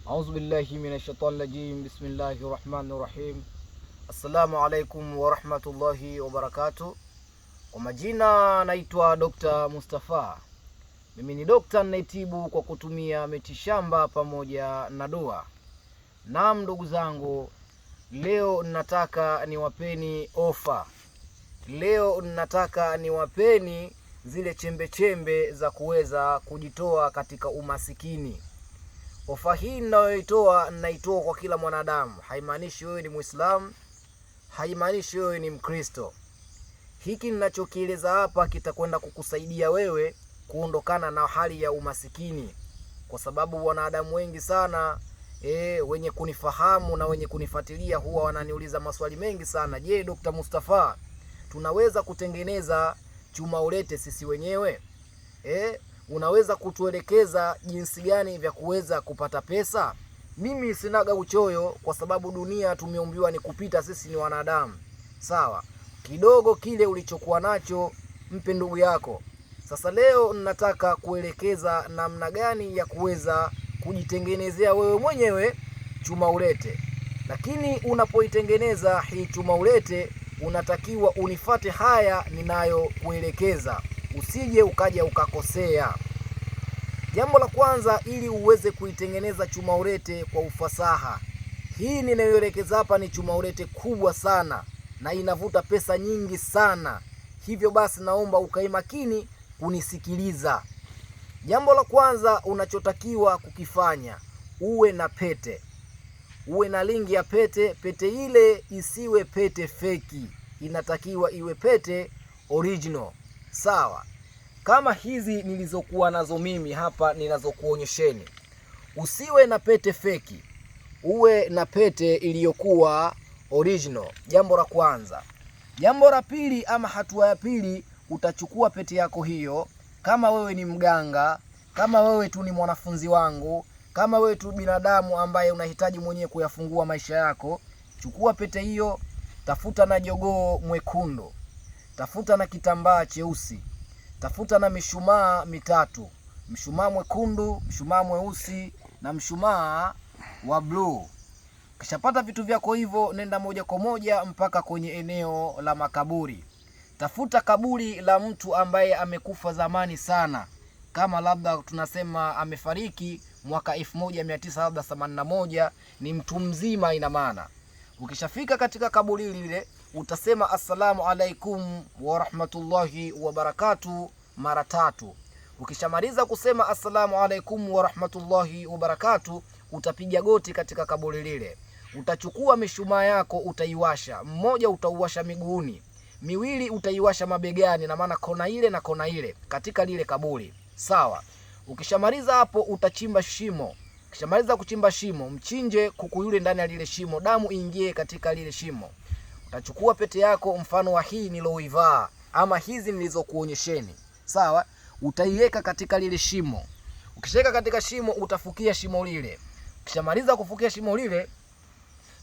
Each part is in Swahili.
A'udhu billahi minash shaitani rajim. Bismillahir rahmanir rahim. Assalamu alaikum wa rahmatullahi wa barakatuh. Kwa majina naitwa Dr. Mustafa. Mimi ni dokta ninaitibu kwa kutumia mitishamba pamoja na dua. Naam ndugu zangu, leo nataka niwapeni ofa. Leo nataka niwapeni zile chembe za kuweza kujitoa katika umasikini. Ofa hii ninayoitoa kwa kila mwanadamu. Haimaanishi wewe ni Muislamu, haimaanishi wewe ni Mkristo. Hiki ninachokieleza hapa kitakwenda kukusaidia wewe kuondokana na hali ya umasikini. Kwa sababu wanadamu wengi sana wenye kunifahamu na wenye kunifuatilia huwa wananiuliza maswali mengi sana. Je, Dr. Mustafa, tunaweza kutengeneza chuma ulete sisi wenyewe? Unaweza kutuelekeza jinsi gani vya kuweza kupata pesa? Mimi sinaga uchoyo, kwa sababu dunia tumeumbiwa ni kupita, sisi ni wanadamu. Sawa, kidogo kile ulichokuwa nacho mpe ndugu yako. Sasa leo nataka kuelekeza namna gani ya kuweza kujitengenezea wewe mwenyewe chuma ulete. Lakini unapoitengeneza hii chuma ulete, unatakiwa unifate haya ninayo kuelekeza, usije ukaja ukakosea. Jambo la kwanza, ili uweze kuitengeneza chuma ulete kwa ufasaha, hii ninayoelekeza hapa ni chuma ulete kubwa sana na inavuta pesa nyingi sana. Hivyo basi naomba ukae makini kunisikiliza. Jambo la kwanza unachotakiwa kukifanya, uwe na pete. Uwe na lingi ya pete. Pete ile isiwe pete feki, inatakiwa iwe pete original. Sawa, kama hizi nilizokuwa nazo mimi hapa ninazokuonyesheni. Usiwe na pete feki, uwe na pete iliyokuwa original. Jambo la kwanza. Jambo la pili, ama hatua ya pili, utachukua pete yako hiyo. Kama wewe ni mganga, kama wewe tu ni mwanafunzi wangu, kama wewe tu binadamu ambaye unahitaji mwenyewe kuyafungua maisha yako, chukua pete hiyo, tafuta na jogoo mwekundu, tafuta na kitambaa cheusi, tafuta na mishumaa mitatu: mshumaa mwekundu, mshumaa mweusi na mshumaa wa blue. Kishapata vitu vyako hivyo, nenda moja kwa moja mpaka kwenye eneo la makaburi. Tafuta kaburi la mtu ambaye amekufa zamani sana, kama labda tunasema amefariki mwaka 1981, ni mtu mzima ina maana. Ukishafika katika kaburi lile, utasema assalamu alaikum wa rahmatullahi wa barakatuh mara 3. Ukishamaliza kusema assalamu alaikum wa rahmatullahi wa barakatuh, utapiga goti katika kaburi lile. Utachukua mishumaa yako, utaiwasha. Mmoja utauwasha miguuni, miwili utaiwasha mabegani, na maana kona ile na kona ile katika lile kaburi. Sawa. Ukishamaliza hapo, utachimba shimo. Ukishamaliza kuchimba shimo, mchinje kuku yule ndani ya lile shimo, damu iingie katika lile shimo. Utachukua pete yako mfano wa hii niloivaa ama hizi nilizokuonyesheni. Sawa, utaiweka katika lile shimo. Ukishaweka katika shimo, utafukia shimo lile. Ukishamaliza kufukia shimo lile,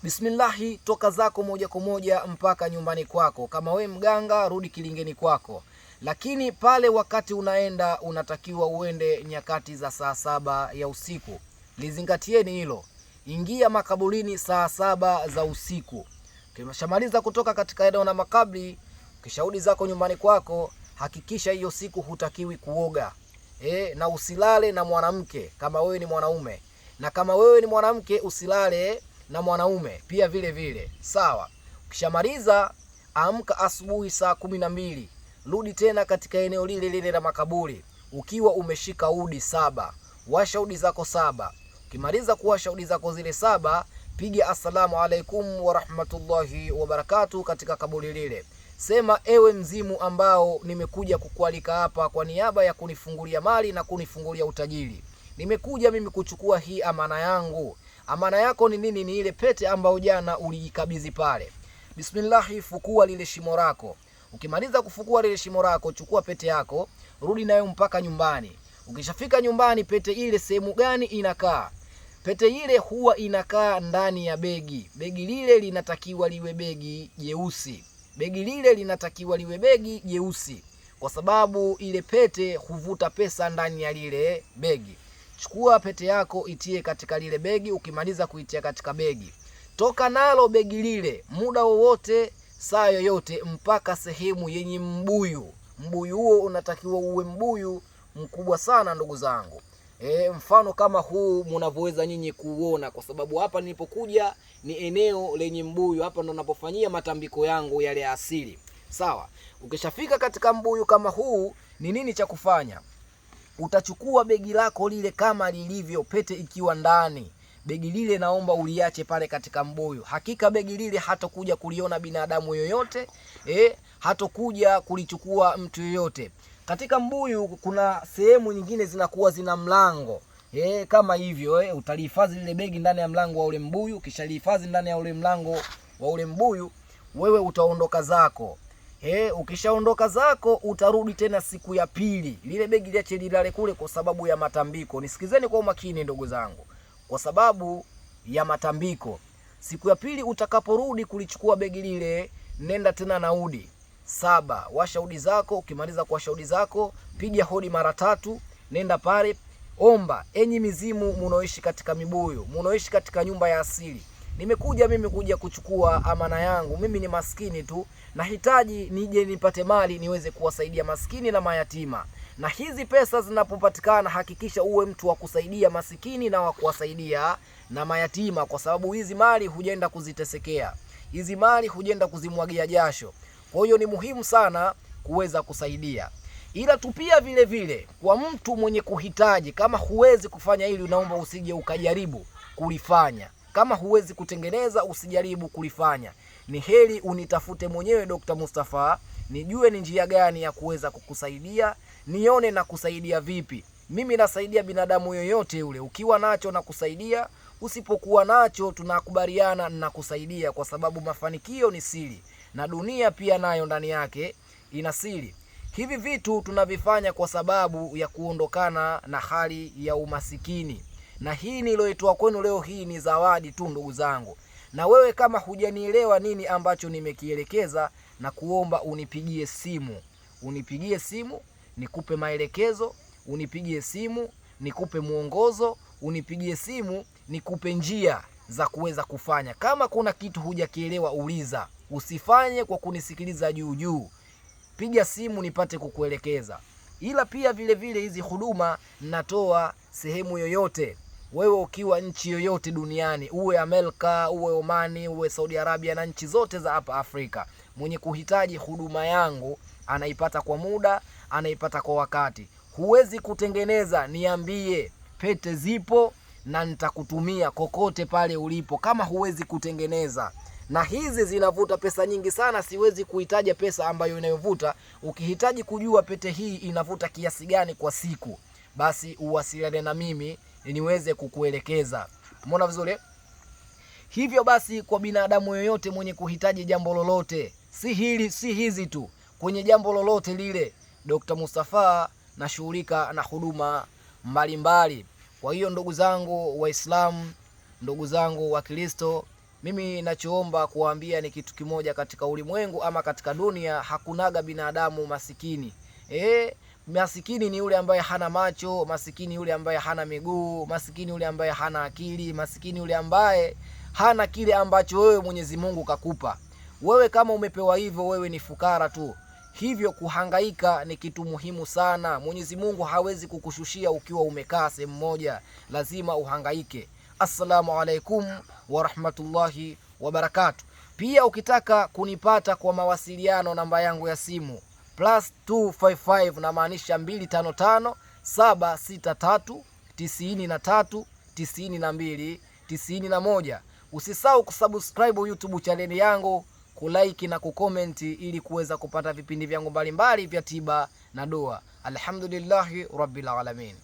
bismillahi, toka zako moja kwa moja mpaka nyumbani kwako. Kama we mganga, rudi kilingeni kwako. Lakini pale wakati unaenda, unatakiwa uende nyakati za saa 7 ya usiku. Lizingatieni hilo. Ingia makaburini saa 7 za usiku. Ukishamaliza kutoka katika eneo la makaburi, kishaudi zako nyumbani kwako, hakikisha hiyo siku hutakiwi kuoga. Na usilale na mwanamke kama wewe ni mwanaume. Na kama wewe ni mwanamke, usilale na mwanaume pia vile vile. Sawa. Ukishamaliza, amka asubuhi saa 12. Rudi tena katika eneo lile la makaburi ukiwa umeshika udi 7. Washa udi zako 7. Ukimaliza kuwasha udi zako zile 7, piga assalamu alaikum wa rahmatullahi wa barakatuh katika kaburi lile. Sema, ewe mzimu ambao nimekuja kukualika hapa kwa niaba ya kunifungulia mali na kunifungulia utajiri, nimekuja mimi kuchukua hii amana yangu. Amana yako ni nini? Ni ile pete ambayo jana ulijikabidhi pale. Bismillahi, fukua lile shimo lako. Ukimaliza kufukua lile shimo lako, chukua pete yako, rudi nayo mpaka nyumbani. Ukishafika nyumbani, pete ile sehemu gani inakaa? Pete ile huwa inakaa ndani ya begi. Begi lile linatakiwa liwe begi jeusi. Begi lile linatakiwa liwe begi jeusi, kwa sababu ile pete huvuta pesa ndani ya lile begi. chukua pete yako itie katika lile begi. Ukimaliza kuitia katika begi, toka nalo begi lile muda wowote, saa yoyote, mpaka sehemu yenye mbuyu. Mbuyu huo unatakiwa uwe mbuyu mkubwa sana ndugu zangu. Mfano kama huu mnavyoweza nyinyi kuona, kwa sababu hapa nilipokuja ni eneo lenye mbuyu. Hapa ndo ninapofanyia matambiko yangu yale ya asili. Sawa, ukishafika katika mbuyu kama huu, ni nini cha kufanya? Utachukua begi lako lile kama lilivyo, pete ikiwa ndani. Begi lile naomba uliache pale katika mbuyu. Hakika begi lile hatakuja kuliona binadamu yoyote, hatakuja kulichukua mtu yoyote. Katika mbuyu kuna sehemu nyingine zinakuwa zina mlango. Kama hivyo, utalihifadhi lile begi ndani ya mlango wa ule mbuyu. Kisha lihifadhi ndani ya ule mlango wa ule mbuyu, wewe utaondoka zako. Ukishaondoka zako, utarudi tena siku ya pili. Lile begi liache lilale kule kwa sababu ya matambiko. Nisikizeni kwa umakini ndugu zangu. Kwa sababu ya matambiko, siku ya pili utakaporudi kulichukua begi lile, nenda tena na udi 7. Washa udi zako. Ukimaliza kuwasha udi zako, piga hodi mara 3. Nenda pale, omba, enyi mizimu munaoishi katika mibuyu, munaoishi katika nyumba ya asili, nimekuja mimi kuja kuchukua amana yangu. Mimi ni maskini tu, nahitaji nije nipate mali niweze kuwasaidia maskini na mayatima. Na hizi pesa zinapopatikana, hakikisha uwe mtu wa kusaidia masikini na wa kuwasaidia na mayatima, kwa sababu hizi mali hujenda kuzitesekea, hizi mali hujenda kuzimwagia jasho. Kwa hiyo ni muhimu sana kuweza kusaidia. Ila tu pia vile vile kwa mtu mwenye kuhitaji, kama huwezi kufanya hili, naomba usije ukajaribu kulifanya. Kama huwezi kutengeneza, usijaribu kulifanya. Ni heri unitafute mwenyewe Dr. Mustafa, nijue ni njia gani ya kuweza kukusaidia, nione na kusaidia vipi. Mimi nasaidia binadamu yoyote yule. Ukiwa nacho na kusaidia, usipokuwa nacho tunakubaliana na kusaidia, kwa sababu mafanikio ni siri na dunia pia nayo ndani yake ina siri. Hivi vitu tunavifanya kwa sababu ya kuondokana na hali ya umasikini. Na hii niloitoa kwenu leo hii ni zawadi tu ndugu zangu. Na wewe kama hujanielewa nini ambacho nimekielekeza, na kuomba unipigie simu. Unipigie simu nikupe maelekezo, unipigie simu nikupe muongozo, unipigie simu nikupe njia za kuweza kufanya. Kama kuna kitu hujakielewa, uliza. Usifanye kwa kunisikiliza juu juu. Piga simu nipate kukuelekeza. Ila pia vile vile hizi huduma natoa sehemu yoyote. Wewe ukiwa nchi yoyote duniani, uwe Amerika, uwe Omani, uwe Saudi Arabia na nchi zote za hapa Afrika, mwenye kuhitaji huduma yangu anaipata kwa muda, anaipata kwa wakati. Huwezi kutengeneza, niambie, pete zipo na nitakutumia kokote pale ulipo. Kama huwezi kutengeneza, na hizi zinavuta pesa nyingi sana, siwezi kuhitaja pesa ambayo inayovuta. Ukihitaji kujua pete hii inavuta kiasi gani kwa siku, basi uwasiliane na mimi niweze kukuelekeza. Umeona vizuri? Hivyo basi, kwa binadamu yoyote mwenye kuhitaji jambo lolote, si hili si hizi tu, kwenye jambo lolote lile, Dr. Mustafa nashughulika na huduma mbalimbali. Kwa hiyo ndugu zangu Waislamu, ndugu zangu wa Kristo, mimi ninachoomba kuambia ni kitu kimoja. Katika ulimwengu ama katika dunia hakunaga binadamu masikini. Masikini ni yule ambaye hana macho, masikini yule ambaye hana miguu, masikini yule ambaye hana akili, masikini yule ambaye hana kile ambacho wewe Mwenyezi Mungu kakupa. Wewe kama umepewa hivyo, wewe ni fukara tu. Hivyo kuhangaika ni kitu muhimu sana. Mwenyezi Mungu hawezi kukushushia ukiwa umekaa sehemu moja, lazima uhangaike. Assalamu alaikum wa rahmatullahi wa barakatuh. Pia ukitaka kunipata kwa mawasiliano, namba yangu ya simu +255, na maanisha 255 763 93 92 91. Usisahau kusubscribe YouTube channel yangu, kulike na kucomment ili kuweza kupata vipindi vyangu mbalimbali vya tiba na dua. Alhamdulillahi rabbil alamin.